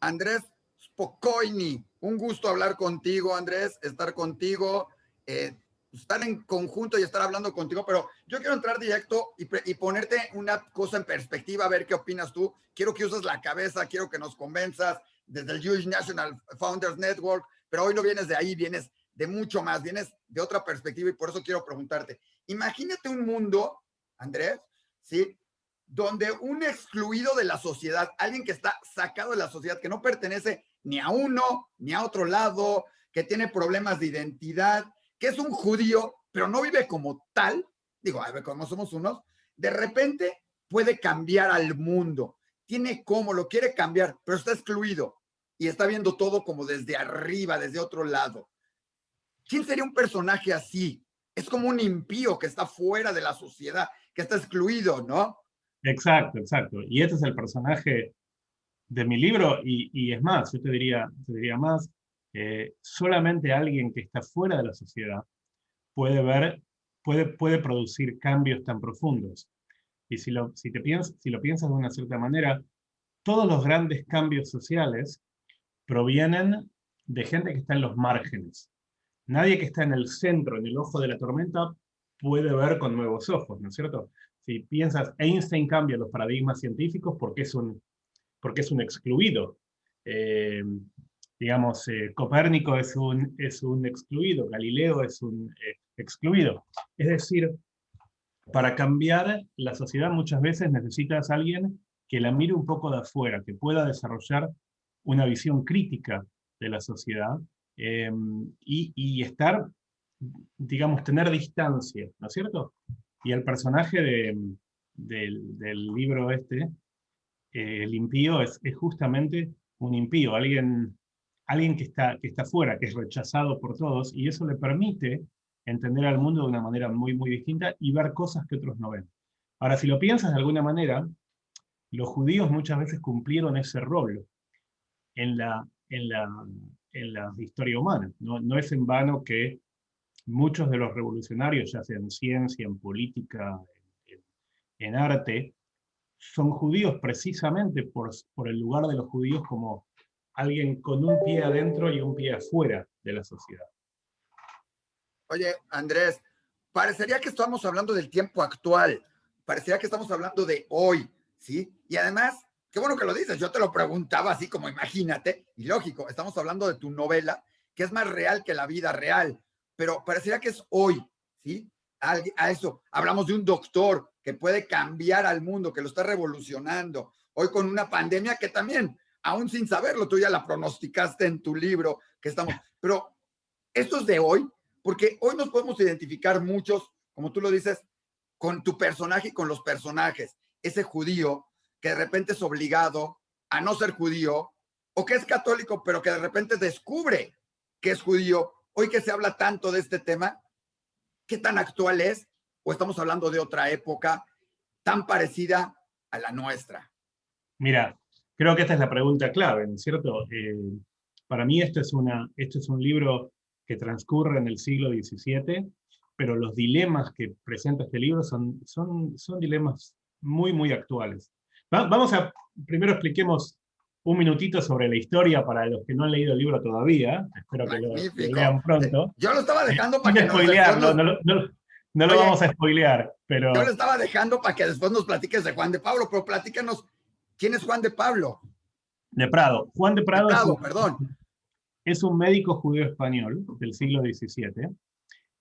Andrés Spokojny. Un gusto hablar contigo, Andrés, estar contigo, eh, estar en conjunto y estar hablando contigo, pero yo quiero entrar directo y ponerte una cosa en perspectiva, a ver qué opinas tú. Quiero que uses la cabeza, quiero que nos convenzas desde el Jewish National Founders Network, pero hoy no vienes de ahí, vienes de mucho más, vienes de otra perspectiva y por eso quiero preguntarte. Imagínate un mundo, Andrés, ¿sí? Donde un excluido de la sociedad, alguien que está sacado de la sociedad, que no pertenece ni a uno ni a otro lado, que tiene problemas de identidad, que es un judío, pero no vive como tal, digo, a ver, como somos unos, de repente puede cambiar al mundo, tiene cómo, lo quiere cambiar, pero está excluido y está viendo todo como desde arriba, desde otro lado. ¿Quién sería un personaje así? Es como un impío que está fuera de la sociedad, que está excluido, ¿no? Exacto, exacto. Y este es el personaje de mi libro, y es más, yo te diría más, solamente alguien que está fuera de la sociedad puede ver, puede producir cambios tan profundos. Y si lo piensas de una cierta manera, todos los grandes cambios sociales provienen de gente que está en los márgenes. Nadie que está en el centro, en el ojo de la tormenta, puede ver con nuevos ojos, ¿no es cierto? Si piensas, Einstein cambia los paradigmas científicos porque es un excluido. Eh, digamos, Copérnico es un excluido, Galileo es un excluido. Es decir, para cambiar la sociedad muchas veces necesitas a alguien que la mire un poco de afuera, que pueda desarrollar una visión crítica de la sociedad y estar, digamos, tener distancia, ¿no es cierto? Y el personaje del libro este, el impío, es justamente un impío, alguien que está fuera, que es rechazado por todos, y eso le permite entender al mundo de una manera muy, muy distinta y ver cosas que otros no ven. Ahora, si lo piensas de alguna manera, los judíos muchas veces cumplieron ese rol en en la historia humana. No, no es en vano que muchos de los revolucionarios, ya sea en ciencia, en política, en, en arte, son judíos precisamente por el lugar de los judíos como alguien con un pie adentro y un pie afuera de la sociedad. Oye, Andrés, parecería que estamos hablando del tiempo actual, parecería que estamos hablando de hoy, ¿sí? Y además, qué bueno que lo dices, yo te lo preguntaba así como imagínate, y lógico, estamos hablando de tu novela, que es más real que la vida real, pero parecería que es hoy, ¿sí? A eso, hablamos de un doctor que puede cambiar al mundo, que lo está revolucionando, hoy con una pandemia que también, aún sin saberlo, tú ya la pronosticaste en tu libro, que estamos, pero esto es de hoy, porque hoy nos podemos identificar muchos, como tú lo dices, con tu personaje y con los personajes. Ese judío que de repente es obligado a no ser judío, o que es católico, pero que de repente descubre que es judío. Hoy que se habla tanto de este tema, ¿qué tan actual es? ¿O estamos hablando de otra época tan parecida a la nuestra? Mira, creo que esta es la pregunta clave, ¿no es cierto? Para mí esto es un libro que transcurre en el siglo XVII, pero los dilemas que presenta este libro son dilemas muy, muy actuales. Vamos a, primero expliquemos un minutito sobre la historia para los que no han leído el libro todavía, espero que lo Magnífico. lean pronto. Yo lo estaba dejando para Sin que después spoilearlo, nos... no lo Oye, vamos a spoilear, yo lo pero estaba dejando para que después nos platiques de Juan de Pablo, pero platícanos, ¿quién es Juan de Pablo? de Prado. Juan de De Prado Prado, perdón. es un médico judío español del siglo XVII.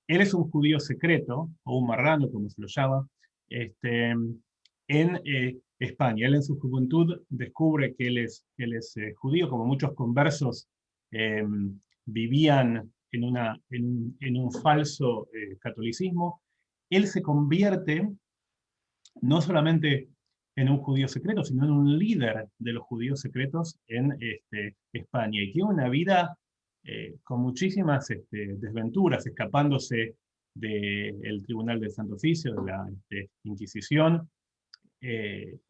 Él es un judío secreto, o un marrano, como se lo llama, en España. Él en su juventud descubre que él es judío, como muchos conversos eh, vivían en un falso catolicismo. Él se convierte no solamente en un judío secreto, sino en un líder de los judíos secretos en España. Y tiene una vida con muchísimas desventuras, escapándose del Tribunal del Santo Oficio, de la Inquisición, eh,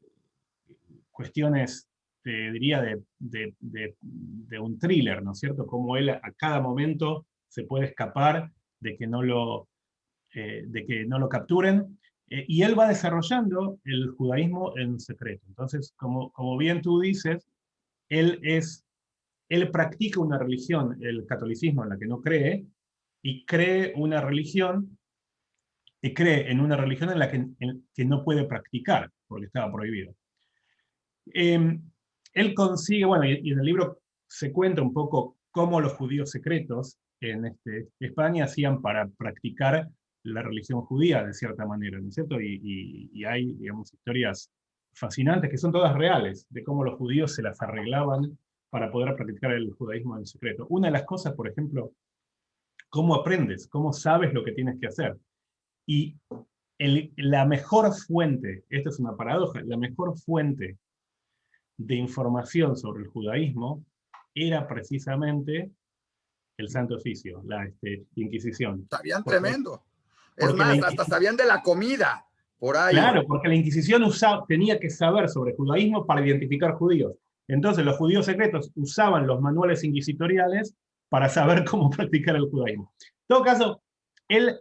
cuestiones, te diría, de un thriller, ¿no es cierto? Cómo él a cada momento se puede escapar de que de que no lo capturen, y él va desarrollando el judaísmo en secreto. Entonces, como bien tú dices, él practica una religión, el catolicismo, en la que no cree, y cree una religión, y cree en una religión en la que no puede practicar, porque estaba prohibido. Él consigue, bueno, y en el libro se cuenta un poco cómo los judíos secretos en España hacían para practicar la religión judía de cierta manera, ¿no es cierto? Y hay, digamos, historias fascinantes que son todas reales, de cómo los judíos se las arreglaban para poder practicar el judaísmo en secreto. Una de las cosas, por ejemplo, cómo aprendes, cómo sabes lo que tienes que hacer. Y la mejor fuente, esta es una paradoja, la mejor fuente de información sobre el judaísmo era precisamente el Santo Oficio, la Inquisición. Sabían Porque, tremendo. Es porque la más, hasta sabían de la comida por ahí. claro, porque la Inquisición tenía que saber sobre judaísmo para identificar judíos. Entonces los judíos secretos usaban los manuales inquisitoriales para saber cómo practicar el judaísmo. En todo caso, él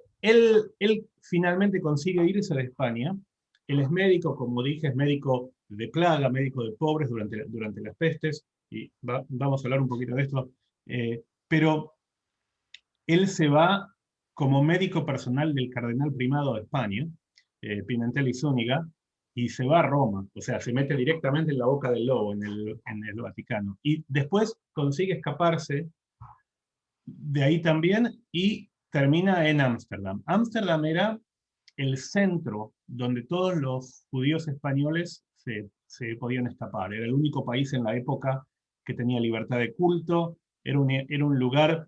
finalmente consigue irse de España. Él es médico, como dije, es médico de plaga, médico de pobres durante las pestes, y vamos a hablar un poquito de esto, pero él se va como médico personal del cardenal primado de España, Pimentel y Zúñiga, y se va a Roma, o sea, se mete directamente en la boca del lobo, en el Vaticano. Y después consigue escaparse de ahí también y termina en Ámsterdam. Ámsterdam era el centro donde todos los judíos españoles se podían escapar. Era el único país en la época que tenía libertad de culto, era un lugar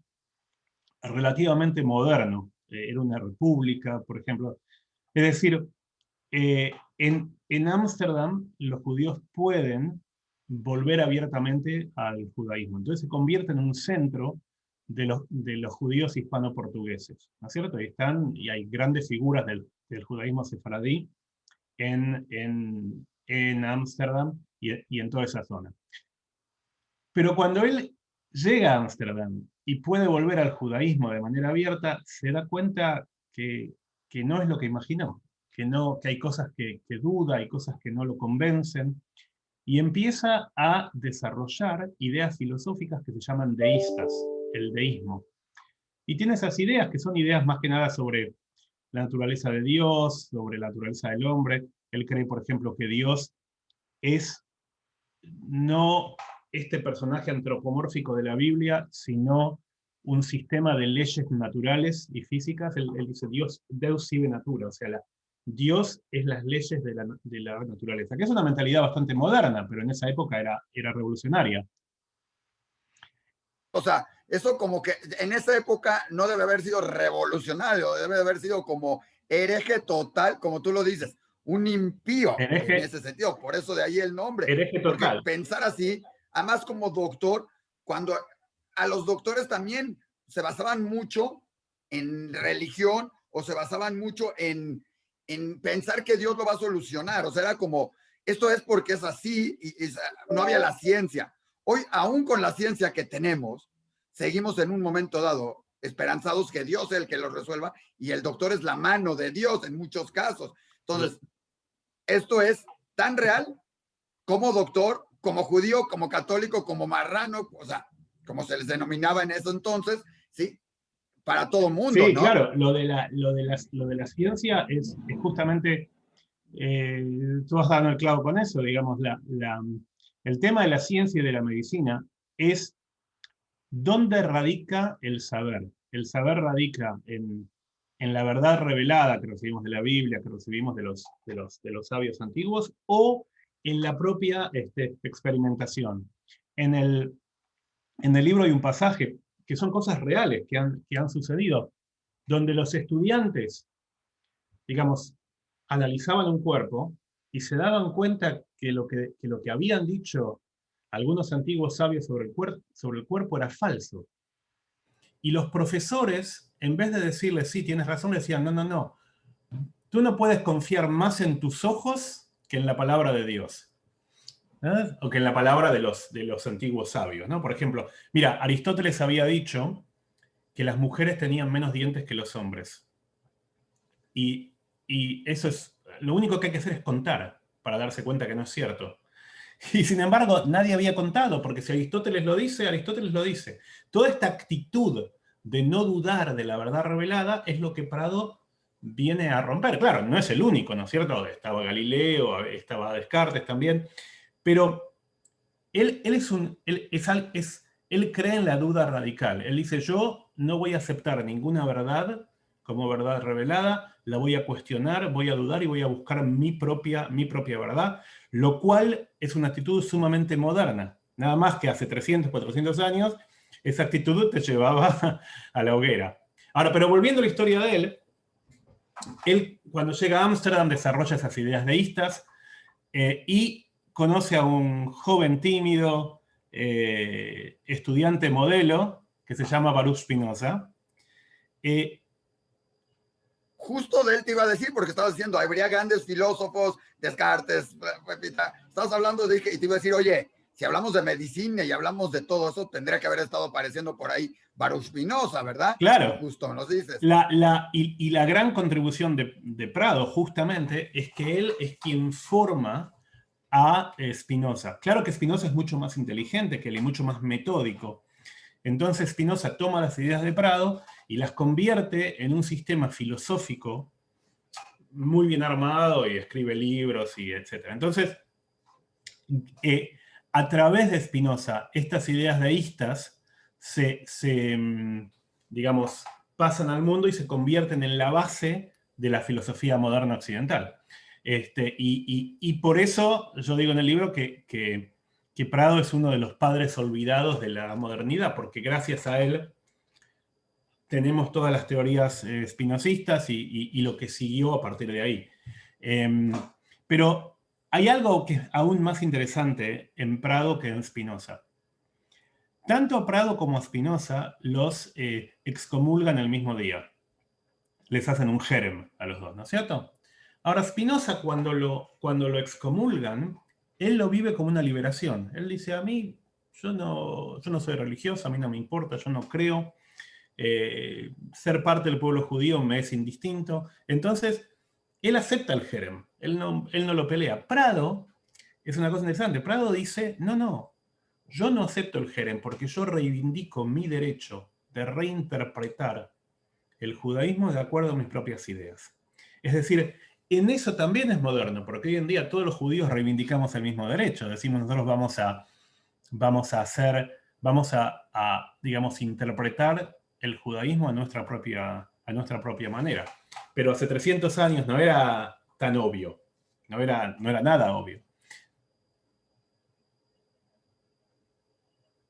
relativamente moderno, era una república, por ejemplo. Es decir, en Ámsterdam los judíos pueden volver abiertamente al judaísmo. Entonces se convierte en un centro de los judíos hispano-portugueses, ¿no es cierto? Y hay grandes figuras del judaísmo sefaradí en Ámsterdam y en toda esa zona. Pero cuando él llega a Ámsterdam y puede volver al judaísmo de manera abierta, se da cuenta que no es lo que imaginó, que hay cosas que duda, hay cosas que no lo convencen, y empieza a desarrollar ideas filosóficas que se llaman deístas, el deísmo. Y tiene esas ideas que son ideas más que nada sobre la naturaleza de Dios, sobre la naturaleza del hombre. Él cree, por ejemplo, que Dios es no este personaje antropomórfico de la Biblia, sino un sistema de leyes naturales y físicas. Él dice, Deus sive natura, o sea, Dios es las leyes de la naturaleza, que es una mentalidad bastante moderna, pero en esa época era revolucionaria. O sea, eso como que en esa época no debe haber sido revolucionario, debe haber sido como hereje total, como tú lo dices, un impío en Hereje, ese sentido. Por eso de ahí el nombre. hereje Porque total. pensar así, además como doctor, cuando a los doctores también se basaban mucho en religión o se basaban mucho en pensar que Dios lo va a solucionar. O sea, era como, esto es porque es así y no había la ciencia. Hoy, aún con la ciencia que tenemos, seguimos en un momento dado esperanzados que Dios es el que lo resuelva y el doctor es la mano de Dios en muchos casos. Entonces, esto es tan real como doctor, como judío, como católico, como marrano, o sea, como se les denominaba en eso entonces, ¿sí? Para todo mundo, Sí, ¿no? claro, lo de la ciencia es justamente, tú vas dando el clavo con eso, digamos, el tema de la ciencia y de la medicina es dónde radica el saber. El saber radica en la verdad revelada que recibimos de la Biblia, que recibimos de los sabios antiguos, o en la propia experimentación. En el libro hay un pasaje que son cosas reales que han sucedido, donde los estudiantes, digamos, analizaban un cuerpo y se daban cuenta que lo que habían dicho algunos antiguos sabios sobre el cuerpo era falso. Y los profesores, en vez de decirles, sí, tienes razón, decían, no, no, no, tú no puedes confiar más en tus ojos que en la palabra de Dios. O que en la palabra de los antiguos sabios, ¿no? Por ejemplo, mira, Aristóteles había dicho que las mujeres tenían menos dientes que los hombres. Y eso es, lo único que hay que hacer es contar para darse cuenta que no es cierto. Y sin embargo, nadie había contado, porque si Aristóteles lo dice, Aristóteles lo dice. Toda esta actitud de no dudar de la verdad revelada es lo que Prado viene a romper. Claro, no es el único, ¿no es cierto? Estaba Galileo, estaba Descartes también, pero él cree en la duda radical. Él dice, yo no voy a aceptar ninguna verdad como verdad revelada, la voy a cuestionar, voy a dudar y voy a buscar mi propia verdad, lo cual es una actitud sumamente moderna. Nada más que hace 300, 400 años, esa actitud te llevaba a la hoguera. Ahora, pero volviendo a la historia de él cuando llega a Ámsterdam desarrolla esas ideas deístas, y conoce a un joven tímido estudiante modelo que se llama Baruch Spinoza. Justo de él te iba a decir, porque estabas diciendo, habría grandes filósofos, Descartes, estabas hablando de, y te iba a decir, oye, si hablamos de medicina y hablamos de todo eso, tendría que haber estado apareciendo por ahí Baruch Spinoza, ¿verdad? Claro, Justo nos dices. y la gran contribución de Prado justamente es que él es quien forma a Spinoza. Claro que Spinoza es mucho más inteligente que él y mucho más metódico. Entonces Spinoza toma las ideas de Prado y las convierte en un sistema filosófico muy bien armado y escribe libros y etc. Entonces, a través de Spinoza, estas ideas deístas digamos, pasan al mundo y se convierten en la base de la filosofía moderna occidental. Y por eso yo digo en el libro que Prado es uno de los padres olvidados de la modernidad, porque gracias a él tenemos todas las teorías spinozistas y lo que siguió a partir de ahí. Pero hay algo que es aún más interesante en Prado que en Spinoza. Tanto a Prado como a Spinoza los excomulgan el mismo día. Les hacen un jerem a los dos, ¿no es cierto? Ahora, Spinoza, cuando lo excomulgan, él lo vive como una liberación. Él dice, a mí, yo no soy religioso, a mí no me importa, yo no creo. Ser parte del pueblo judío me es indistinto. Entonces, él acepta el jerem, él no lo pelea. Prado es una cosa interesante. Prado dice, no, yo no acepto el jerem porque yo reivindico mi derecho de reinterpretar el judaísmo de acuerdo a mis propias ideas. Es decir, en eso también es moderno, porque hoy en día todos los judíos reivindicamos el mismo derecho. Decimos, nosotros digamos, interpretar el judaísmo a nuestra propia manera. Pero hace 300 años no era tan obvio, no era nada obvio.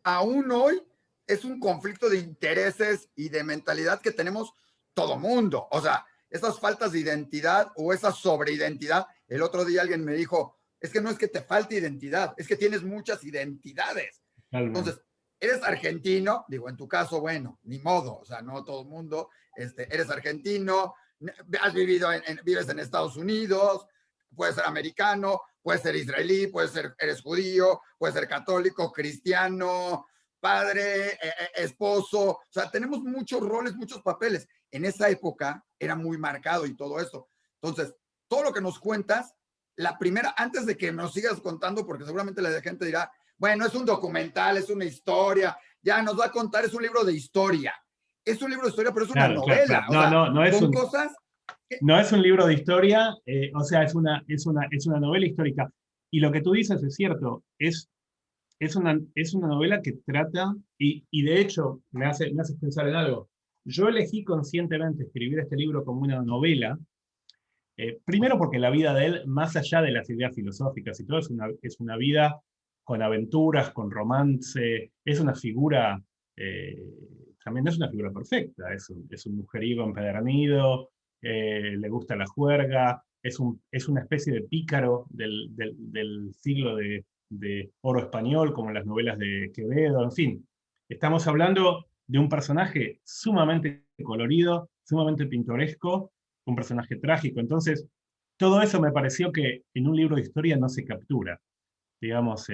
Aún hoy es un conflicto de intereses y de mentalidad que tenemos todo mundo. O sea, esas faltas de identidad o esa sobreidentidad. El otro día alguien me dijo, es que no es que te falte identidad, es que tienes muchas identidades. Realmente. Entonces, eres argentino, digo, en tu caso, bueno, ni modo, o sea, no todo el mundo, eres argentino, has vives en Estados Unidos, puedes ser americano, puedes ser israelí, eres judío, puedes ser católico, cristiano, padre, esposo, o sea, tenemos muchos roles, muchos papeles. En esa época era muy marcado y todo esto. Entonces, todo lo que nos cuentas, la primera, antes de que nos sigas contando, porque seguramente la gente dirá, bueno, es un documental, es una historia, ya nos va a contar, es un libro de historia. Es un libro de historia, pero es una Claro, claro, novela, claro. o sea, No es con un, cosas que... no es un libro de historia, o sea, es una novela histórica. Y lo que tú dices es cierto, es una novela que trata, y de hecho me hace pensar en algo. Yo elegí conscientemente escribir este libro como una novela, primero porque la vida de él, más allá de las ideas filosóficas y todo, es una vida con aventuras, con romance, es una figura, eh, también no es una figura perfecta, es un mujeriego empedernido, le gusta la juerga, es una especie de pícaro del siglo de oro español, como en las novelas de Quevedo, en fin. Estamos hablando de un personaje sumamente colorido, sumamente pintoresco, un personaje trágico. Entonces, todo eso me pareció que en un libro de historia no se captura, digamos,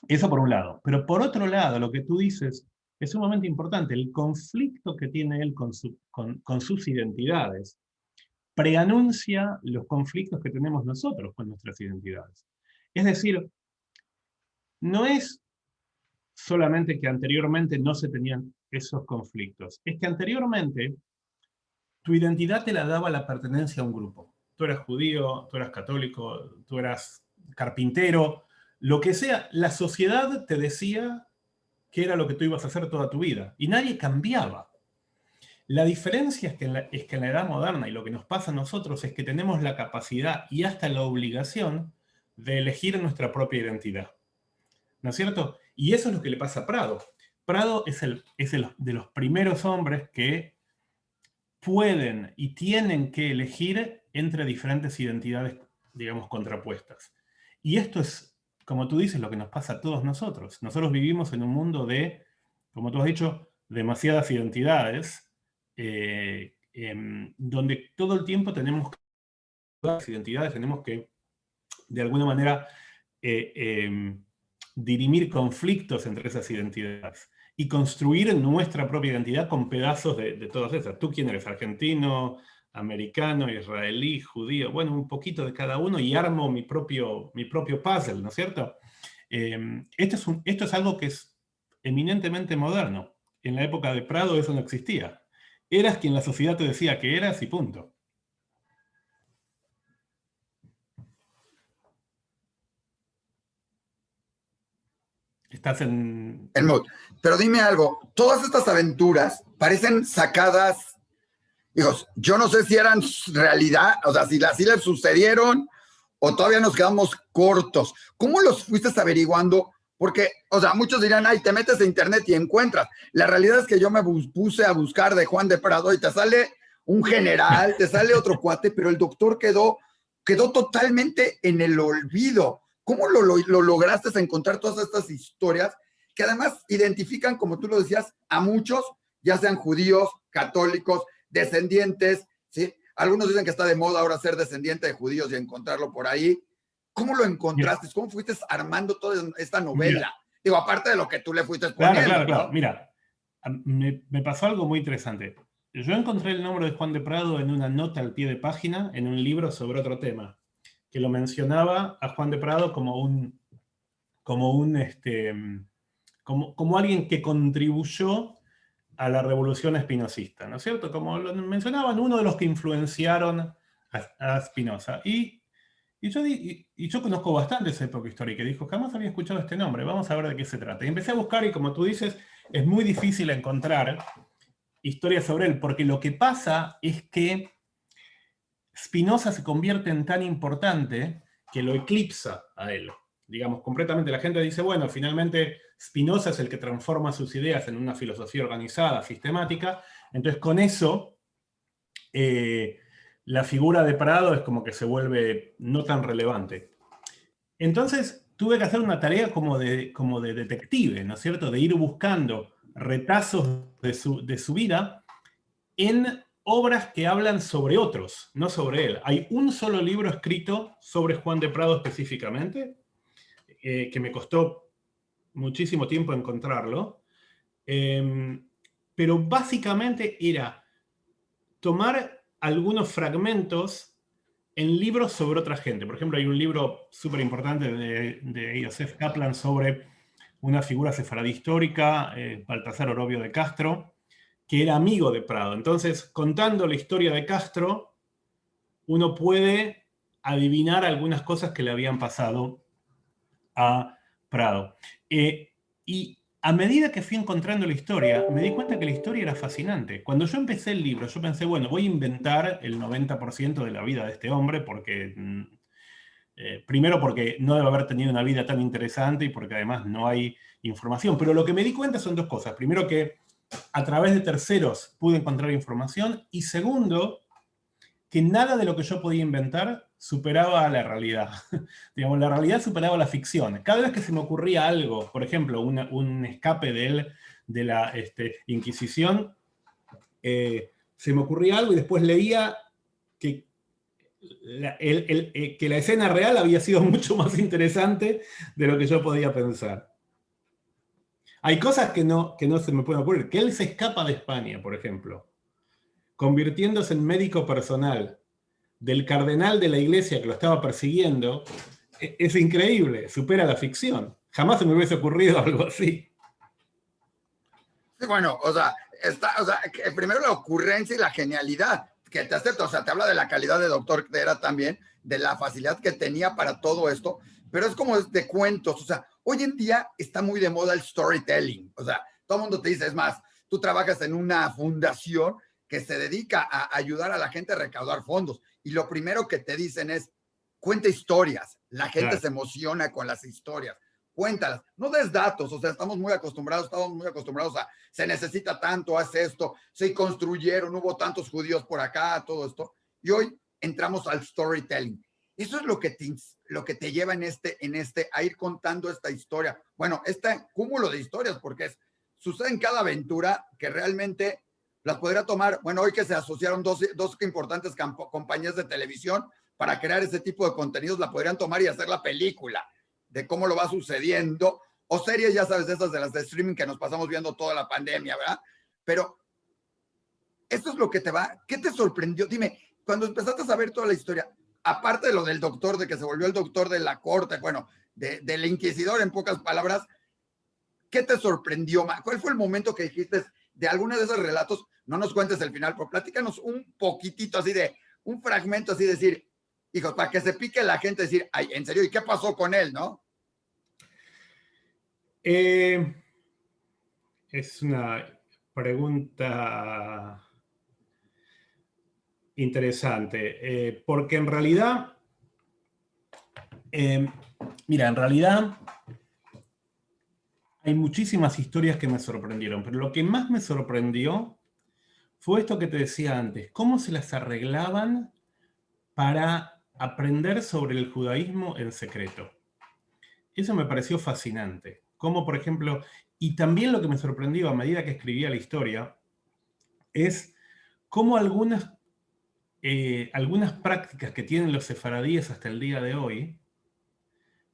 eso por un lado. Pero por otro lado, lo que tú dices es sumamente importante, el conflicto que tiene él con sus identidades preanuncia los conflictos que tenemos nosotros con nuestras identidades. Es decir, no es solamente que anteriormente no se tenían esos conflictos, es que anteriormente tu identidad te la daba la pertenencia a un grupo. Tú eras judío, tú eras católico, tú eras carpintero, lo que sea, la sociedad te decía que era lo que tú ibas a hacer toda tu vida, y nadie cambiaba. La diferencia es que en la edad moderna, y lo que nos pasa a nosotros, es que tenemos la capacidad y hasta la obligación de elegir nuestra propia identidad. ¿No es cierto? Y eso es lo que le pasa a Prado. Prado es de los primeros hombres que pueden y tienen que elegir entre diferentes identidades, digamos, contrapuestas. Y esto es, como tú dices, lo que nos pasa a todos nosotros. Nosotros vivimos en un mundo de, como tú has dicho, demasiadas identidades, donde todo el tiempo tenemos que, las identidades, tenemos que, de alguna manera, dirimir conflictos entre esas identidades y construir nuestra propia identidad con pedazos de todas esas. ¿Tú quién eres? ¿Argentino, americano, israelí, judío? Bueno, un poquito de cada uno y armo mi propio puzzle, ¿no es cierto? Esto es algo que es eminentemente moderno. En la época de Prado eso no existía. Eras quien la sociedad te decía que eras y punto. Estás en... El mood. Pero dime algo, todas estas aventuras parecen sacadas, digo, yo no sé si eran realidad, o sea, si así les sucedieron o todavía nos quedamos cortos. ¿Cómo los fuiste averiguando? Porque, o sea, muchos dirán, ay, te metes a internet y encuentras. La realidad es que yo me puse a buscar de Juan de Prado y te sale un general, te sale otro cuate, pero el doctor quedó totalmente en el olvido. ¿Cómo lo lograste encontrar todas estas historias que además identifican, como tú lo decías, a muchos, ya sean judíos, católicos, descendientes, ¿sí? Algunos dicen que está de moda ahora ser descendiente de judíos y encontrarlo por ahí. ¿Cómo lo encontraste? ¿Cómo fuiste armando toda esta novela? Mira, Digo, aparte de lo que tú le fuiste poniendo, claro. ¿no? Mira, me pasó algo muy interesante. Yo encontré el nombre de Juan de Prado en una nota al pie de página en un libro sobre otro tema, que lo mencionaba a Juan de Prado como alguien que contribuyó a la revolución espinosista, ¿no es cierto? Como lo mencionaban, uno de los que influenciaron a Spinoza. Y yo conozco bastante esa época histórica y dijo, jamás había escuchado este nombre, vamos a ver de qué se trata. Y empecé a buscar y como tú dices, es muy difícil encontrar historias sobre él, porque lo que pasa es que Spinoza se convierte en tan importante que lo eclipsa a él. Digamos, completamente la gente dice, bueno, finalmente Spinoza es el que transforma sus ideas en una filosofía organizada, sistemática, entonces con eso la figura de Prado es como que se vuelve no tan relevante. Entonces tuve que hacer una tarea como de detective, ¿no es cierto? De ir buscando retazos de su vida en obras que hablan sobre otros, no sobre él. Hay un solo libro escrito sobre Juan de Prado específicamente, que me costó muchísimo tiempo encontrarlo, pero básicamente era tomar algunos fragmentos en libros sobre otra gente. Por ejemplo, hay un libro súper importante de Joseph Kaplan sobre una figura sefaradí histórica, Baltasar Orobio de Castro, que era amigo de Prado. Entonces, contando la historia de Castro, uno puede adivinar algunas cosas que le habían pasado a Prado. Y a medida que fui encontrando la historia, me di cuenta que la historia era fascinante. Cuando yo empecé el libro, yo pensé, bueno, voy a inventar el 90% de la vida de este hombre, porque primero porque no debe haber tenido una vida tan interesante y porque además no hay información. Pero lo que me di cuenta son dos cosas. Primero que a través de terceros pude encontrar información y segundo, que nada de lo que yo podía inventar superaba a la realidad. Digamos, la realidad superaba la ficción. Cada vez que se me ocurría algo, por ejemplo, un escape de él de la Inquisición, se me ocurría algo y después leía que que la escena real había sido mucho más interesante de lo que yo podía pensar. Hay cosas que no se me pueden ocurrir. Que él se escapa de España, por ejemplo, convirtiéndose en médico personal del cardenal de la iglesia que lo estaba persiguiendo, es increíble, supera la ficción. Jamás se me hubiese ocurrido algo así. Sí, bueno, o sea, que primero la ocurrencia y la genialidad, que te acepto, o sea, te habla de la calidad de doctor que era también, de la facilidad que tenía para todo esto, pero es como de cuentos, o sea, hoy en día está muy de moda el storytelling, o sea, todo el mundo te dice, es más, tú trabajas en una fundación que se dedica a ayudar a la gente a recaudar fondos, y lo primero que te dicen es, cuenta historias, la gente Claro. se emociona con las historias, cuéntalas, no des datos, o sea, estamos muy acostumbrados a, se necesita tanto, haz esto, se construyeron, hubo tantos judíos por acá, todo esto, y hoy entramos al storytelling. Eso es lo que te lleva a ir contando esta historia. Bueno, este cúmulo de historias, porque sucede en cada aventura que realmente las podría tomar. Bueno, hoy que se asociaron dos importantes compañías de televisión para crear ese tipo de contenidos, la podrían tomar y hacer la película de cómo lo va sucediendo, o series, ya sabes, esas de las de streaming que nos pasamos viendo toda la pandemia, ¿verdad? Pero esto es lo que te va, ¿qué te sorprendió? Dime, cuando empezaste a saber toda la historia, aparte de lo del doctor, de que se volvió el doctor de la corte, bueno, del inquisidor en pocas palabras, ¿qué te sorprendió? ¿Cuál fue el momento que dijiste de alguno de esos relatos? No nos cuentes el final, pero platícanos un poquitito así de, un fragmento así de decir, hijos, para que se pique la gente, decir, ay, en serio, ¿y qué pasó con él, no? Es una pregunta interesante, porque en realidad, mira, en realidad hay muchísimas historias que me sorprendieron, pero lo que más me sorprendió fue esto que te decía antes, cómo se las arreglaban para aprender sobre el judaísmo en secreto. Eso me pareció fascinante. Como, por ejemplo, y también lo que me sorprendió a medida que escribía la historia, es cómo algunas prácticas que tienen los sefaradíes hasta el día de hoy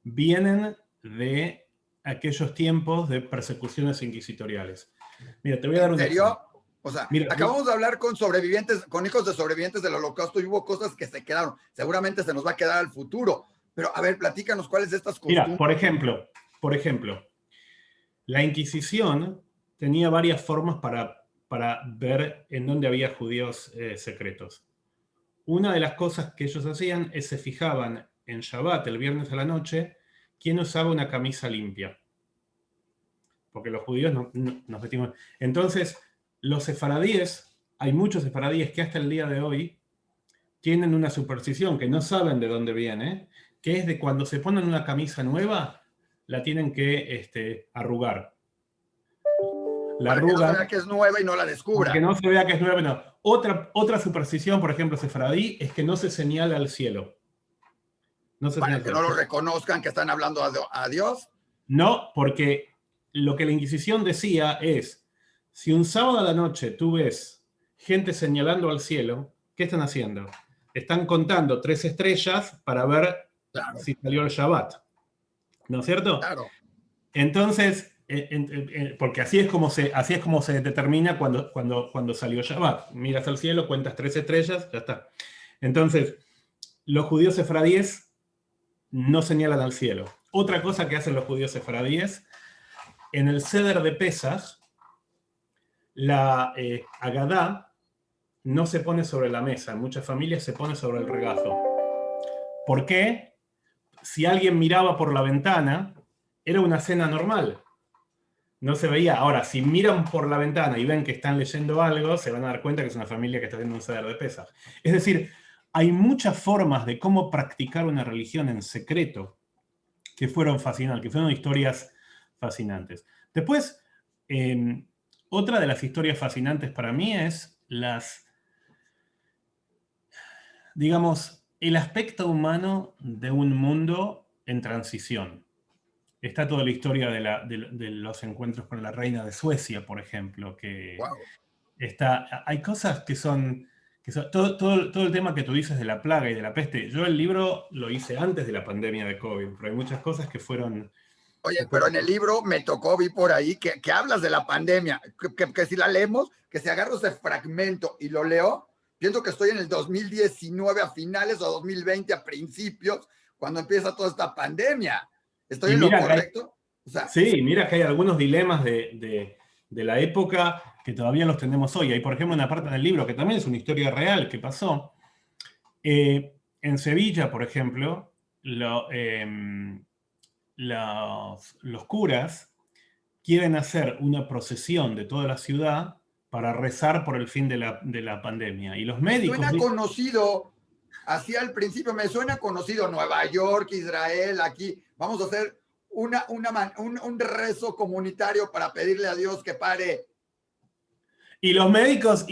vienen de aquellos tiempos de persecuciones inquisitoriales. Mira, te voy a dar ¿En un serio? ejemplo. O sea, Mira, acabamos de hablar con sobrevivientes, con hijos de sobrevivientes del Holocausto y hubo cosas que se quedaron. Seguramente se nos va a quedar al futuro. Pero a ver, platícanos cuáles de estas mira, costumbres. por ejemplo, la Inquisición tenía varias formas para ver en dónde había judíos secretos. Una de las cosas que ellos hacían es se fijaban en Shabbat, el viernes a la noche, quién usaba una camisa limpia. Porque los judíos nos metimos. Entonces, los sefaradíes, hay muchos sefaradíes que hasta el día de hoy tienen una superstición que no saben de dónde viene, que es de cuando se ponen una camisa nueva, la tienen que arrugar. La Para que no se arrugan vea que es nueva y no la para que descubran. no se vea que es nueva. No. Otra superstición, por ejemplo, sefaradí, es que no se señala al cielo. No se señala Para al que no lo cielo. reconozcan que están hablando a Dios. No, porque lo que la Inquisición decía es, si un sábado a la noche tú ves gente señalando al cielo, ¿qué están haciendo? Están contando 3 estrellas para ver Claro, si salió el Shabbat. ¿No es cierto? claro. Entonces, porque así es como se determina cuando salió Shabbat. Miras al cielo, cuentas 3 estrellas, ya está. Entonces, los judíos sefardíes no señalan al cielo. Otra cosa que hacen los judíos sefardíes, en el Seder de Pesaj, la Agadá no se pone sobre la mesa. En muchas familias se pone sobre el regazo. ¿Por qué? Si alguien miraba por la ventana, era una cena normal. No se veía. Ahora, si miran por la ventana y ven que están leyendo algo, se van a dar cuenta que es una familia que está haciendo un Seder de Pesaj. Es decir, hay muchas formas de cómo practicar una religión en secreto que fueron fascinantes, que fueron historias fascinantes. Después, otra de las historias fascinantes para mí es digamos, el aspecto humano de un mundo en transición. Está toda la historia de los encuentros con la reina de Suecia, por ejemplo, que Wow. hay cosas todo el tema que tú dices de la plaga y de la peste. Yo el libro lo hice antes de la pandemia de COVID, pero hay muchas cosas que fueron... Oye, pero en el libro me tocó, vi por ahí que hablas de la pandemia, que si la leemos, que si agarro ese fragmento y lo leo, pienso que estoy en el 2019 a finales o 2020 a principios, cuando empieza toda esta pandemia. ¿Estoy Y en lo mira que hay, correcto? O sea, Sí, mira que hay algunos dilemas de la época que todavía los tenemos hoy. Hay, por ejemplo, una parte del libro que también es una historia real que pasó. En Sevilla, por ejemplo, los curas quieren hacer una procesión de toda la ciudad para rezar por el fin de la pandemia. Y los me médicos suena dicen, conocido, así al principio me suena conocido, Nueva York, Israel, aquí, vamos a hacer un rezo comunitario para pedirle a Dios que pare. y los médicos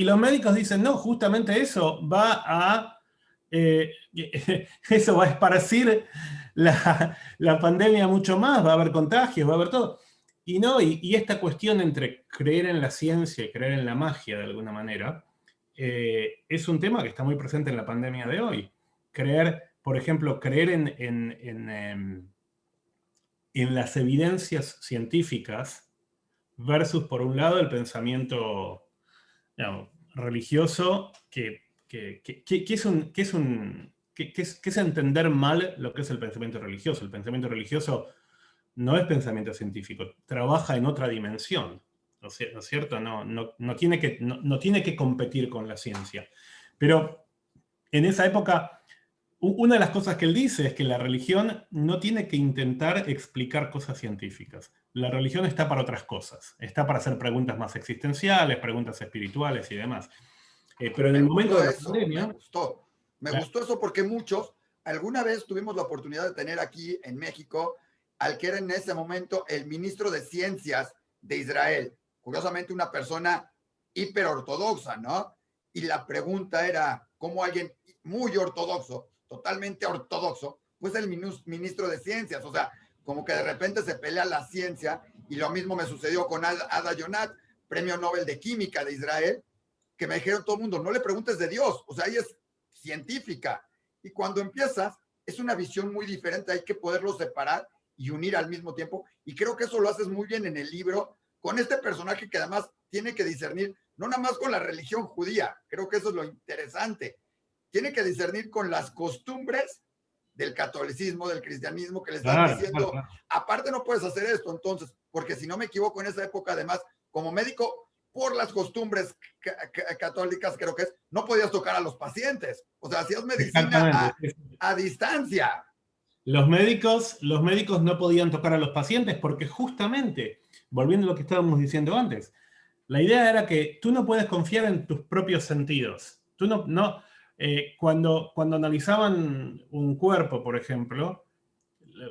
dicen, no, justamente eso va a, eh, eso va a esparcir la pandemia mucho más, va a haber contagios, va a haber todo. Y no, y esta cuestión entre creer en la ciencia y creer en la magia de alguna manera, es un tema que está muy presente en la pandemia de hoy. Creer, por ejemplo, creer en las evidencias científicas versus, por un lado, el pensamiento, digamos, religioso que es entender mal lo que es el pensamiento religioso. El pensamiento religioso no es pensamiento científico, trabaja en otra dimensión, ¿no es cierto? No tiene que competir con la ciencia. Pero en esa época, una de las cosas que él dice es que la religión no tiene que intentar explicar cosas científicas. La religión está para otras cosas. Está para hacer preguntas más existenciales, preguntas espirituales y demás. Pero en Me el momento gustó de la eso, me pandemia, gustó. Me gustó eso porque muchos, alguna vez tuvimos la oportunidad de tener aquí en México al que era en ese momento el ministro de Ciencias de Israel. Curiosamente, una persona hiperortodoxa, ¿no? Y la pregunta era, ¿cómo alguien muy ortodoxo, totalmente ortodoxo, pues el ministro de Ciencias? O sea, como que de repente se pelea la ciencia, y lo mismo me sucedió con Ada Yonat, premio Nobel de Química de Israel, que me dijeron todo el mundo, no le preguntes de Dios, o sea, ella es científica. Y cuando empiezas, es una visión muy diferente, hay que poderlo separar y unir al mismo tiempo. Y creo que eso lo haces muy bien en el libro, con este personaje que además tiene que discernir, no nada más con la religión judía, creo que eso es lo interesante, tiene que discernir con las costumbres del catolicismo, del cristianismo, que le están claro, claro, diciendo, claro. aparte no puedes hacer esto, entonces, porque si no me equivoco, en esa época, además, como médico, por las costumbres católicas, creo que es, no podías tocar a los pacientes. O sea, hacías medicina Exactamente. a distancia. Los médicos no podían tocar a los pacientes porque justamente, volviendo a lo que estábamos diciendo antes, la idea era que tú no puedes confiar en tus propios sentidos. Tú cuando analizaban un cuerpo, por ejemplo,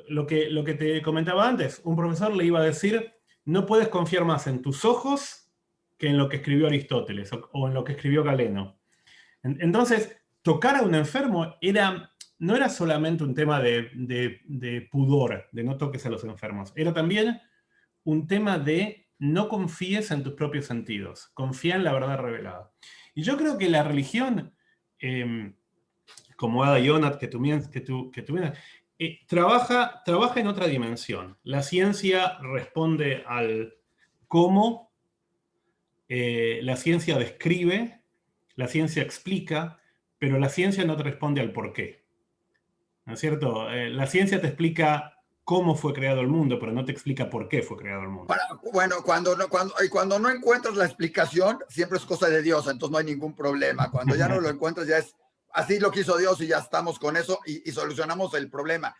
lo que te comentaba antes, un profesor le iba a decir, no puedes confiar más en tus ojos que en lo que escribió Aristóteles o en lo que escribió Galeno. Entonces, tocar a un enfermo no era solamente un tema de pudor, de no toques a los enfermos, era también un tema de no confíes en tus propios sentidos, confía en la verdad revelada. Y yo creo que la religión, como Ada Yonat, que tú trabaja en otra dimensión. La ciencia responde al cómo, la ciencia describe, la ciencia explica, pero la ciencia no te responde al por qué. ¿No es cierto? La ciencia te explica cómo fue creado el mundo, pero no te explica por qué fue creado el mundo. Bueno, cuando no encuentras la explicación, siempre es cosa de Dios, entonces no hay ningún problema. Cuando ya no lo encuentras, ya es así lo quiso Dios y ya estamos con eso y solucionamos el problema.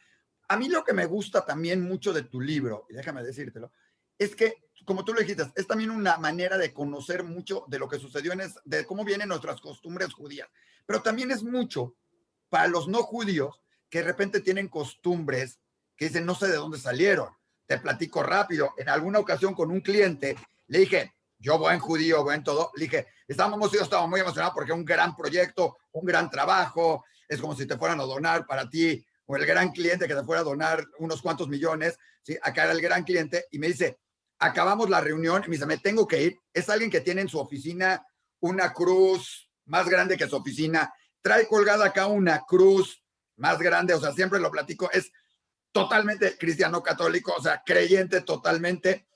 A mí lo que me gusta también mucho de tu libro, y déjame decírtelo, es que, como tú lo dijiste, es también una manera de conocer mucho de lo que sucedió, de cómo vienen nuestras costumbres judías, pero también es mucho para los no judíos que de repente tienen costumbres que dicen, no sé de dónde salieron. Te platico rápido. En alguna ocasión con un cliente, le dije, yo buen judío, buen todo, le dije, estaba muy emocionado porque un gran proyecto, un gran trabajo, es como si te fueran a donar para ti, o el gran cliente que te fuera a donar unos cuantos millones, ¿sí? Acá era el gran cliente, y me dice, acabamos la reunión, y me dice, me tengo que ir, es alguien que tiene en su oficina una cruz más grande que su oficina, trae colgada acá una cruz más grande, o sea, siempre lo platico, es totalmente cristiano católico, o sea, creyente totalmente,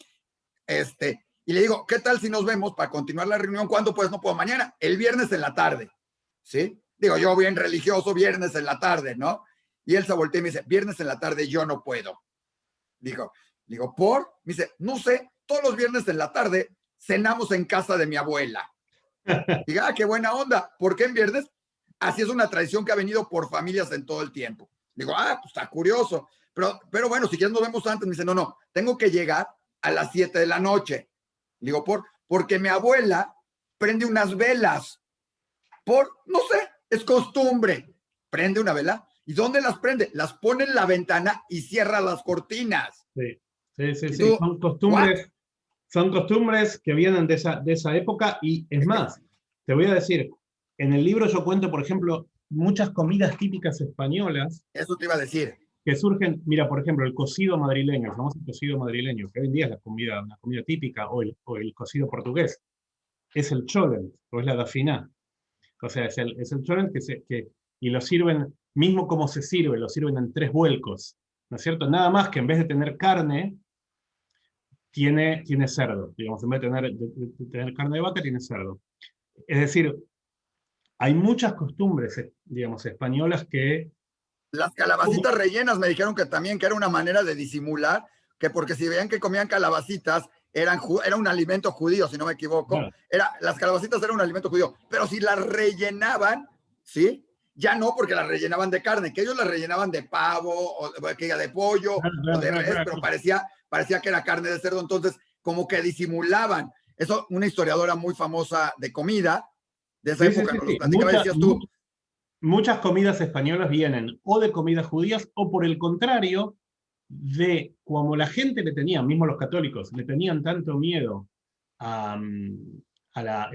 y le digo, ¿qué tal si nos vemos para continuar la reunión? ¿Cuándo? Pues no puedo, mañana, el viernes en la tarde, ¿sí? Digo, yo bien religioso, viernes en la tarde, ¿no? Y él se voltea y me dice, viernes en la tarde yo no puedo. Dijo, Le digo, ¿por? Me dice, no sé, todos los viernes en la tarde cenamos en casa de mi abuela. Diga, qué buena onda. ¿Por qué en viernes? Así es una tradición que ha venido por familias en todo el tiempo. Digo, pues está curioso. Pero bueno, si quieres nos vemos antes. Me dice, no, tengo que llegar a las 7 de la noche. Digo, porque mi abuela prende unas velas. No sé, es costumbre. Prende una vela. ¿Y dónde las prende? Las pone en la ventana y cierra las cortinas. Sí, sí, sí, Y sí. tú, ¿what? Son costumbres que vienen de esa época y es más, te voy a decir, en el libro yo cuento, por ejemplo, muchas comidas típicas españolas Eso te iba a decir. que surgen, mira, por ejemplo, el cocido madrileño, el famoso cocido madrileño, que hoy en día es una comida típica, o el cocido portugués, es el cholent, o es la dafiná. O sea, es el cholent y lo sirven, mismo como se sirve, lo sirven en 3 vuelcos, ¿no es cierto? Nada más que en vez de tener carne, tiene cerdo, digamos, en vez de tener carne de vaca, tiene cerdo. Es decir, hay muchas costumbres, digamos, españolas que... Las calabacitas rellenas me dijeron que también, que era una manera de disimular, que porque si veían que comían calabacitas, era un alimento judío, si no me equivoco. Claro. Las calabacitas eran un alimento judío, pero si las rellenaban, ¿sí? Ya no, porque las rellenaban de carne, que ellos las rellenaban de pavo, o de pollo, o de res, pero parecía que era carne de cerdo, entonces como que disimulaban. Eso, una historiadora muy famosa de comida, de esa Sí, sí, época, sí, nos los sí. platicaba, decías tú, Muchas comidas españolas vienen o de comidas judías o por el contrario, de como la gente le tenía, mismo los católicos, le tenían tanto miedo a, a la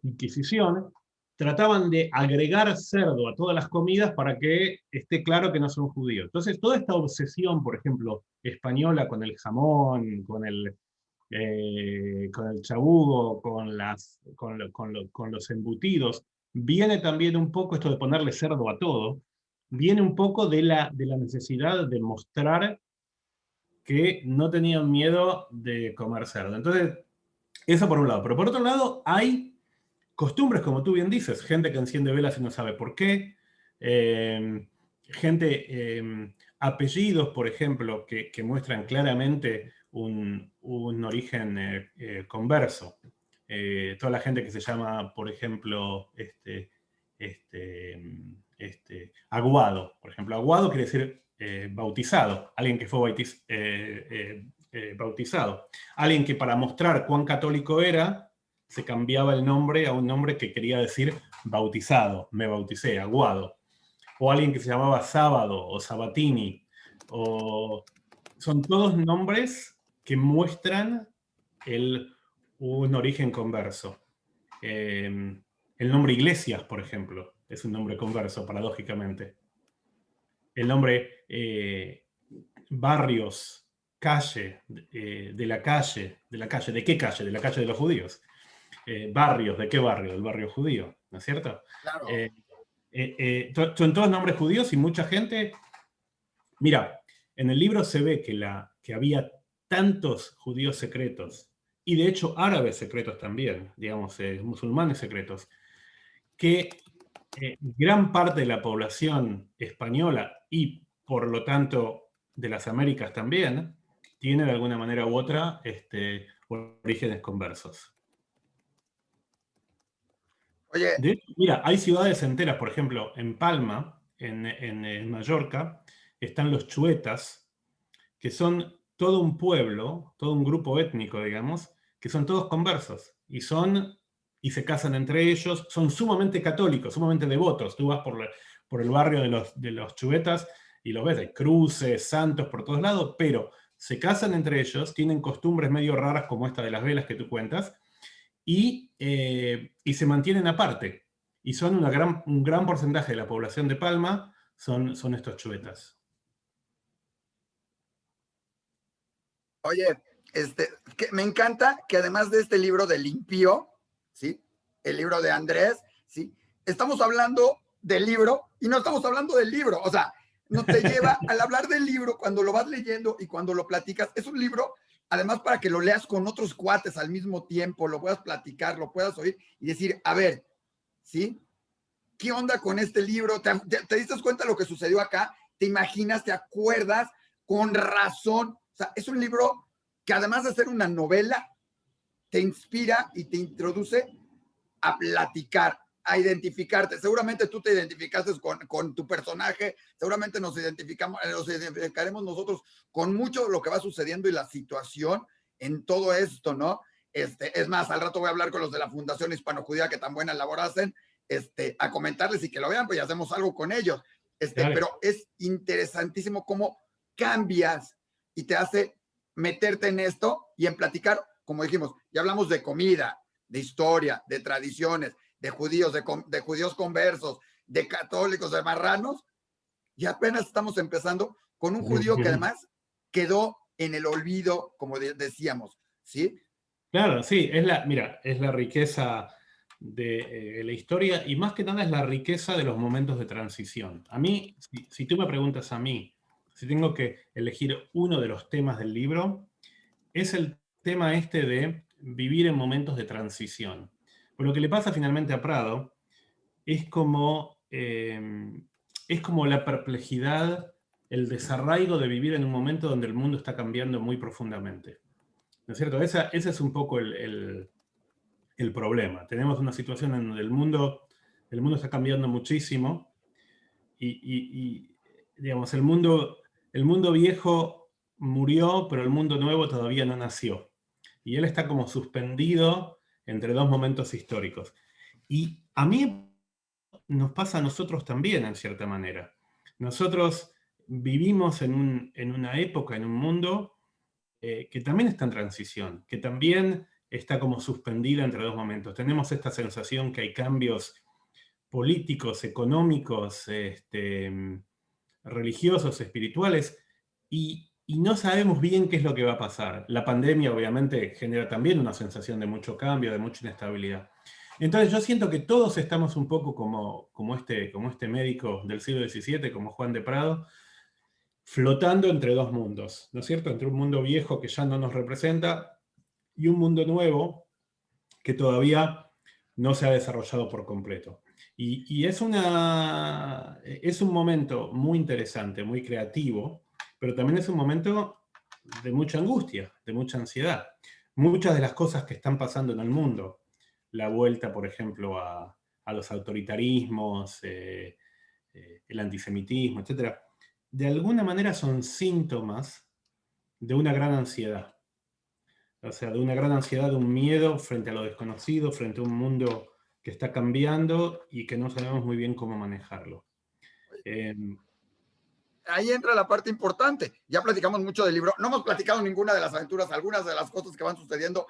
Inquisición, trataban de agregar cerdo a todas las comidas para que esté claro que no son judíos. Entonces, toda esta obsesión, por ejemplo, española con el jamón, con el chabugo, con los embutidos, viene también un poco esto de ponerle cerdo a todo, viene un poco de la necesidad de mostrar que no tenían miedo de comer cerdo. Entonces, eso por un lado. Pero por otro lado, hay costumbres, como tú bien dices, gente que enciende velas y no sabe por qué, apellidos, por ejemplo, que muestran claramente un origen converso. Toda la gente que se llama, por ejemplo, aguado. Por ejemplo, aguado quiere decir bautizado, alguien que fue bautizado. Alguien que para mostrar cuán católico era, se cambiaba el nombre a un nombre que quería decir bautizado, me bauticé, aguado. O alguien que se llamaba Sábado o Sabatini. Son todos nombres que muestran un origen converso. El nombre Iglesias, por ejemplo, es un nombre converso, paradójicamente. El nombre Barrios, calle, de la calle, ¿de qué calle? De la calle de los judíos. Barrios, ¿de qué barrio? Del barrio judío, ¿no es cierto? claro. Son todos nombres judíos y mucha gente... Mira, en el libro se ve que había tantos judíos secretos, y de hecho árabes secretos también, digamos, musulmanes secretos, que gran parte de la población española y por lo tanto de las Américas también, tiene de alguna manera u otra orígenes conversos. Oye, De hecho, mira, hay ciudades enteras, por ejemplo, en Palma, en Mallorca, están los chuetas, que son todo un pueblo, todo un grupo étnico, digamos, que son todos conversos y se casan entre ellos, son sumamente católicos, sumamente devotos. Tú vas por el barrio de los chuetas y los ves, hay cruces, santos por todos lados, pero se casan entre ellos, tienen costumbres medio raras como esta de las velas que tú cuentas, y se mantienen aparte. Y son un gran porcentaje de la población de Palma son estos chuetas. oye, me encanta que además de este libro de Limpio, ¿sí? El libro de Andrés, ¿sí? Estamos hablando del libro y no estamos hablando del libro. O sea, no te lleva al hablar del libro cuando lo vas leyendo y cuando lo platicas. Es un libro, además, para que lo leas con otros cuates al mismo tiempo, lo puedas platicar, lo puedas oír y decir, a ver, ¿sí? ¿Qué onda con este libro? ¿Te diste cuenta de lo que sucedió acá? ¿Te imaginas? ¿Te acuerdas? Con razón O sea, es un libro que además de ser una novela, te inspira y te introduce a platicar, a identificarte. Seguramente tú te identificaste con tu personaje, seguramente nos identificaremos nosotros con mucho de lo que va sucediendo y la situación en todo esto, ¿no? Es más, al rato voy a hablar con los de la Fundación Hispano-Judía que tan buena labor hacen, a comentarles y que lo vean, pues ya hacemos algo con ellos. Pero es interesantísimo cómo cambias y te hace meterte en esto y en platicar, como dijimos, ya hablamos de comida, de historia, de tradiciones, de judíos, de judíos conversos, de católicos, de marranos, y apenas estamos empezando con un judío que además quedó en el olvido, como decíamos, ¿sí? Claro, sí, mira, es la riqueza de la historia y más que nada es la riqueza de los momentos de transición. A mí, si tú me preguntas a mí, si tengo que elegir uno de los temas del libro, es el tema este de vivir en momentos de transición. Pero lo que le pasa finalmente a Prado es como la perplejidad, el desarraigo de vivir en un momento donde el mundo está cambiando muy profundamente. ¿No es cierto? Ese es un poco el problema. Tenemos una situación en donde el mundo está cambiando muchísimo y digamos, el mundo viejo murió, pero el mundo nuevo todavía no nació. Y él está como suspendido entre dos momentos históricos. Y a mí nos pasa a nosotros también, en cierta manera. Nosotros vivimos en una época, en un mundo que también está en transición, que también está como suspendida entre dos momentos. Tenemos esta sensación que hay cambios políticos, económicos, religiosos, espirituales, y no sabemos bien qué es lo que va a pasar. La pandemia obviamente genera también una sensación de mucho cambio, de mucha inestabilidad. Entonces yo siento que todos estamos un poco como este médico del siglo XVII, como Juan de Prado, flotando entre dos mundos, ¿no es cierto? Entre un mundo viejo que ya no nos representa y un mundo nuevo que todavía no se ha desarrollado por completo. Y es un momento muy interesante, muy creativo, pero también es un momento de mucha angustia, de mucha ansiedad. Muchas de las cosas que están pasando en el mundo, la vuelta, por ejemplo, a los autoritarismos, el antisemitismo, etc., de alguna manera son síntomas de una gran ansiedad. O sea, de una gran ansiedad, de un miedo frente a lo desconocido, frente a un mundo que está cambiando y que no sabemos muy bien cómo manejarlo. Ahí entra la parte importante. Ya platicamos mucho del libro. No hemos platicado ninguna de las aventuras, algunas de las cosas que van sucediendo.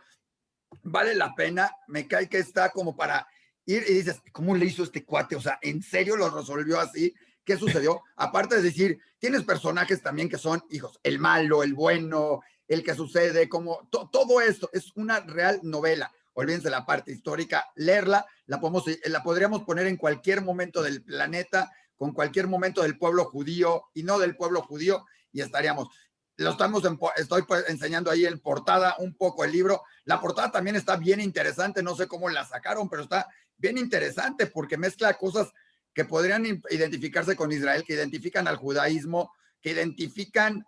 Vale la pena. Me cae que está como para ir y dices, ¿cómo le hizo este cuate? O sea, ¿en serio lo resolvió así? ¿Qué sucedió? Aparte de decir, tienes personajes también que son, hijos, el malo, el bueno, el que sucede, como todo esto es una real novela. Olvídense la parte histórica, leerla, la podríamos poner en cualquier momento del planeta, con cualquier momento del pueblo judío y no del pueblo judío, y estaríamos. Estoy enseñando ahí en portada un poco el libro. La portada también está bien interesante, no sé cómo la sacaron, pero está bien interesante porque mezcla cosas que podrían identificarse con Israel, que identifican al judaísmo, que identifican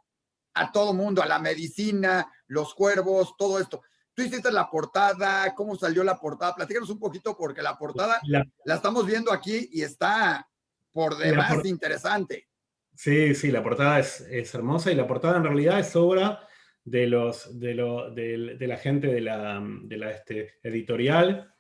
a todo mundo, a la medicina, los cuervos, todo esto. Tú hiciste la portada, ¿cómo salió la portada? Platícanos un poquito porque la portada la estamos viendo aquí y está por demás interesante. Sí, sí, la portada es hermosa y la portada en realidad es obra de la gente de la editorial.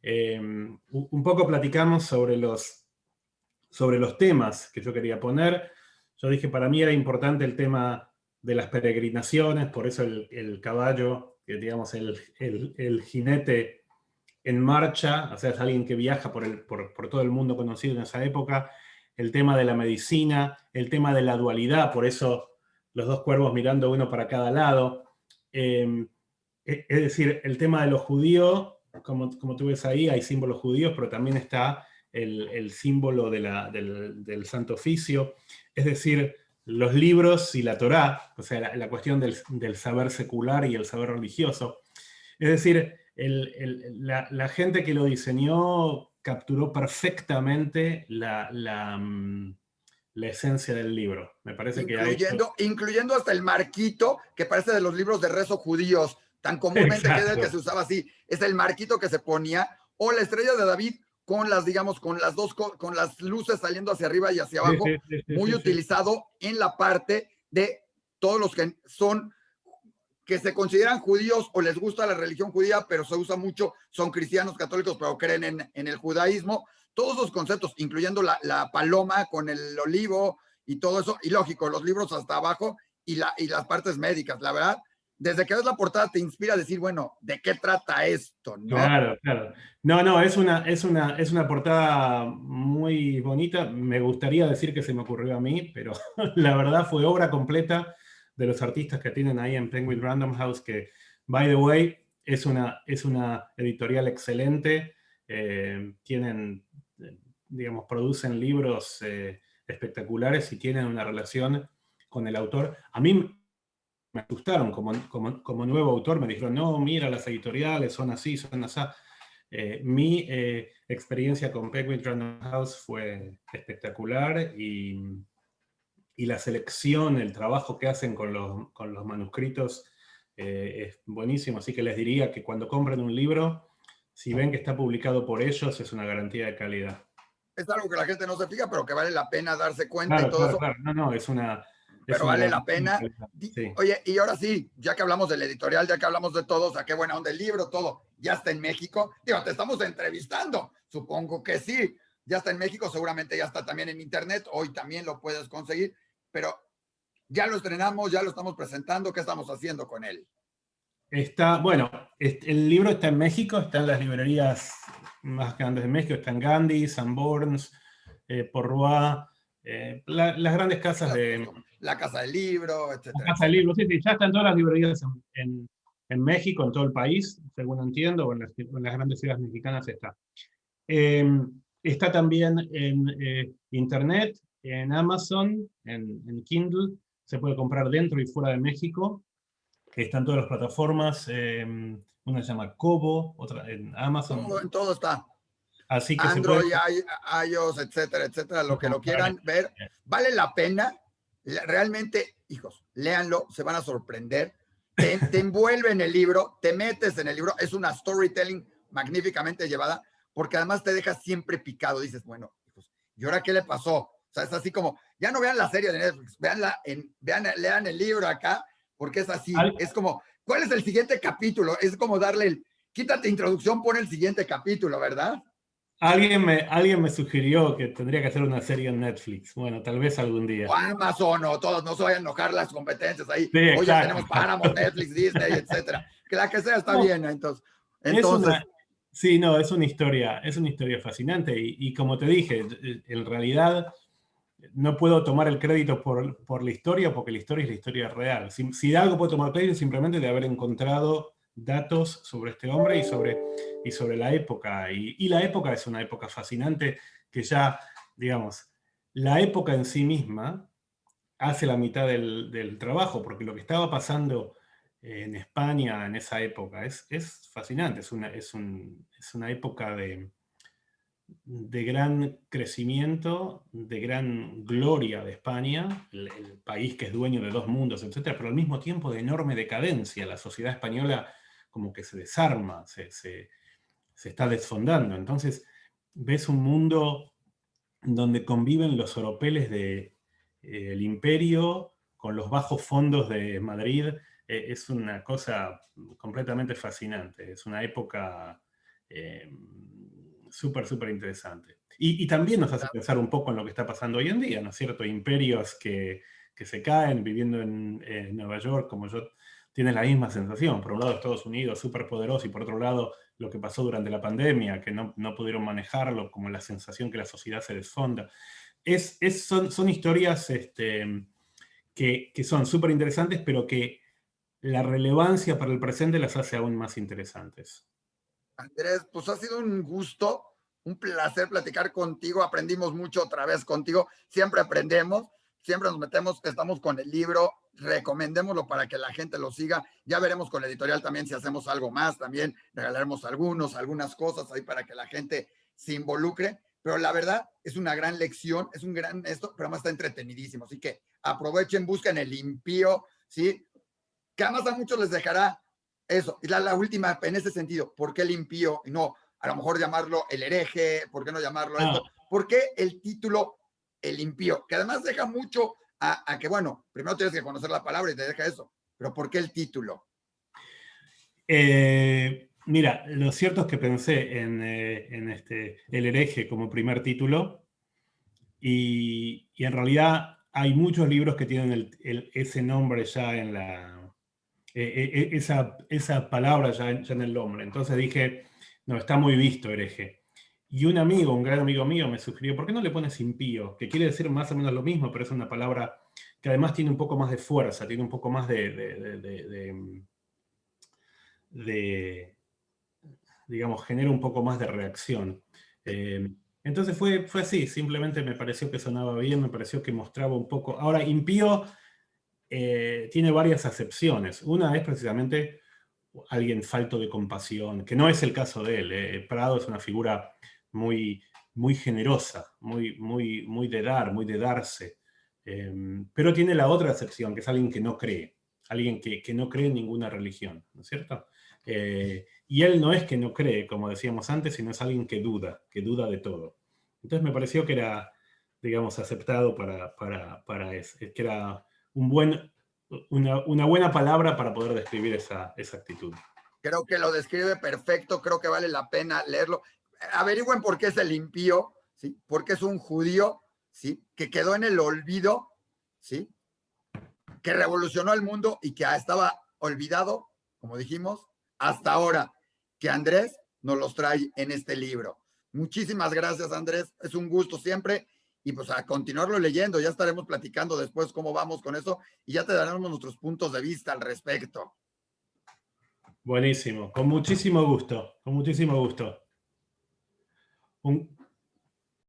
Un poco platicamos sobre los temas que yo quería poner. Yo dije, para mí era importante el tema de las peregrinaciones, por eso el caballo, que digamos el jinete en marcha, o sea, es alguien que viaja por todo el mundo conocido en esa época, el tema de la medicina, el tema de la dualidad, por eso los dos cuervos mirando uno para cada lado. Es decir, el tema de los judíos, como tú ves ahí, hay símbolos judíos, pero también está el símbolo del Santo Oficio, es decir, los libros y la Torá, o sea, la cuestión del saber secular y el saber religioso. Es decir, la gente que lo diseñó capturó perfectamente la esencia del libro. Me parece que ha hecho... Incluyendo hasta el marquito que parece de los libros de rezo judíos, tan comúnmente que era el que se Exacto. usaba así. Es el marquito que se ponía, o la estrella de David con las, digamos, con las con las luces saliendo hacia arriba y hacia Sí, abajo, sí, sí, sí, muy sí, sí. utilizado en la parte de todos los que son, que se consideran judíos o les gusta la religión judía, pero se usa mucho, son cristianos católicos, pero creen en el judaísmo. Todos esos conceptos, incluyendo la paloma con el olivo y todo eso, y lógico, los libros hasta abajo y las partes médicas, la verdad, desde que ves la portada te inspira a decir, bueno, ¿de qué trata esto? ¿No? Claro, claro. No, no, es una portada muy bonita. Me gustaría decir que se me ocurrió a mí, pero la verdad fue obra completa de los artistas que tienen ahí en Penguin Random House, que, by the way, es una editorial excelente. Tienen, digamos, producen libros espectaculares y tienen una relación con el autor. A mí me asustaron como nuevo autor, me dijeron, no, mira, las editoriales son así, son así. Mi experiencia con Penguin Random House fue espectacular y la selección, el trabajo que hacen con los manuscritos es buenísimo, así que les diría que cuando compren un libro, si ven que está publicado por ellos, es una garantía de calidad. Es algo que la gente no se fija, pero que vale la pena darse cuenta y Claro, todo claro, eso. claro. No, no, es Pero una vale la garantía de pena. calidad. Sí. Oye, y ahora sí, ya que hablamos del editorial, ya que hablamos de todo, o sea, qué buena onda el libro, todo, ya está en México. Digo, te estamos entrevistando, supongo que sí. Ya está en México, seguramente ya está también en internet, hoy también lo puedes conseguir, pero ya lo estrenamos, ya lo estamos presentando, ¿qué estamos haciendo con él? Bueno, el libro está en México, está en las librerías más grandes de México, está en Gandhi, Sanborns, Porrúa, las grandes casas de... La Casa del Libro, La etcétera, casa del etcétera. libro, sí, sí, ya están todas las librerías en México, en todo el país, según entiendo, o en las grandes ciudades mexicanas está. Eh, Está también en Internet, en Amazon, en Kindle, se puede comprar dentro y fuera de México. Están todas las plataformas, una se llama Kobo, otra en Todo, Amazon, en todo está. así que se puede Android, iOS, etcétera, etcétera, lo que lo comprar. quieran ver, vale la pena. Realmente, hijos, léanlo, se van a sorprender. Te envuelve en el libro, te metes en el libro, es una storytelling magníficamente llevada, porque además te deja siempre picado. Dices, bueno, hijos, ¿y ahora qué le pasó? O sea, es así como, ya no vean la serie de Netflix, lean el libro acá, porque es así. Al- Es como, ¿cuál es el siguiente capítulo? Es como darle quítate introducción, pon el siguiente capítulo, ¿verdad? alguien me sugirió que tendría que hacer una serie en Netflix. Bueno, tal vez algún O día. Amazon o todos, no se vayan a enojar las competencias ahí. Sí, Oye, exacto. tenemos Paramount, Netflix, Disney, etcétera. Que la que sea está No, bien, entonces. es Entonces, sí, no, es una historia fascinante y como te dije, en realidad no puedo tomar el crédito por la historia porque la historia es la historia real. Si de algo puedo tomar crédito es simplemente de haber encontrado datos sobre este hombre y sobre la época. Y la época es una época fascinante que ya, digamos, la época en sí misma hace la mitad del trabajo, porque lo que estaba pasando en España en esa época es fascinante, es una época de gran crecimiento, de gran gloria de España, el país que es dueño de dos mundos, etcétera, pero al mismo tiempo de enorme decadencia. La sociedad española como que se desarma, se está desfondando. Entonces ves un mundo donde conviven los oropeles del imperio con los bajos fondos de Madrid. Es una cosa completamente fascinante. Es una época eh, súper, súper interesante. Y también nos hace pensar un poco en lo que está pasando hoy en día, ¿no es cierto? Imperios que se caen, viviendo en Nueva York, como yo, tienen la misma sensación. Por un lado, Estados Unidos súper poderoso y por otro lado, lo que pasó durante la pandemia, que no pudieron manejarlo, como la sensación que la sociedad se desfonda. Son historias que son súper interesantes, pero que la relevancia para el presente las hace aún más interesantes. Andrés, pues ha sido un gusto, un placer platicar contigo. Aprendimos mucho otra vez contigo. Siempre aprendemos, siempre nos metemos, estamos con el libro. Recomendémoslo para que la gente lo siga. Ya veremos con la editorial también si hacemos algo más. También regalaremos algunas cosas ahí para que la gente se involucre. pero la verdad es una gran lección, es un gran esto, pero además está entretenidísimo. Así que aprovechen, busquen el impío, ¿sí? Que además a muchos les dejará eso. Y la última, en ese sentido, ¿por qué el impío? Y no, a lo mejor llamarlo el hereje, ¿por qué no llamarlo Ah, esto? ¿Por qué el título el impío? Que además deja mucho a que, bueno, primero tienes que conocer la palabra y te deja eso. Pero ¿por qué el título? mira, lo cierto es que pensé en El hereje como primer título y en realidad hay muchos libros que tienen ese nombre ya en esa palabra ya en el nombre. Entonces dije, no, está muy visto hereje. Y un amigo, un gran amigo mío me sugirió, ¿por qué no le pones impío? Que quiere decir más o menos lo mismo, pero es una palabra que además tiene un poco más de fuerza, tiene un poco más de digamos, genera un poco más de reacción. Entonces fue así, simplemente me pareció que sonaba bien, me pareció que mostraba un poco. Ahora, impío tiene varias acepciones. Una es precisamente alguien falto de compasión, que no es el caso de él. Prado es una figura muy, muy generosa, muy de dar, muy de darse. Pero tiene la otra acepción, que es alguien que no cree, alguien que no cree en ninguna religión, ¿no es cierto? Y él no es que no cree, como decíamos antes, sino es alguien que duda de todo. Entonces me pareció que era, digamos, aceptado que era una buena palabra para poder describir esa actitud. Creo que lo describe perfecto, creo que vale la pena leerlo. Averigüen por qué es el impío, ¿sí? Porque es un judío, ¿sí? Que quedó en el olvido, ¿sí? Que revolucionó el mundo y que estaba olvidado, como dijimos, hasta ahora, que Andrés nos los trae en este libro. Muchísimas gracias, Andrés. Es un gusto siempre. Y pues a continuarlo leyendo, ya estaremos platicando después cómo vamos con eso y ya te daremos nuestros puntos de vista al respecto. Buenísimo, con muchísimo gusto, con muchísimo gusto.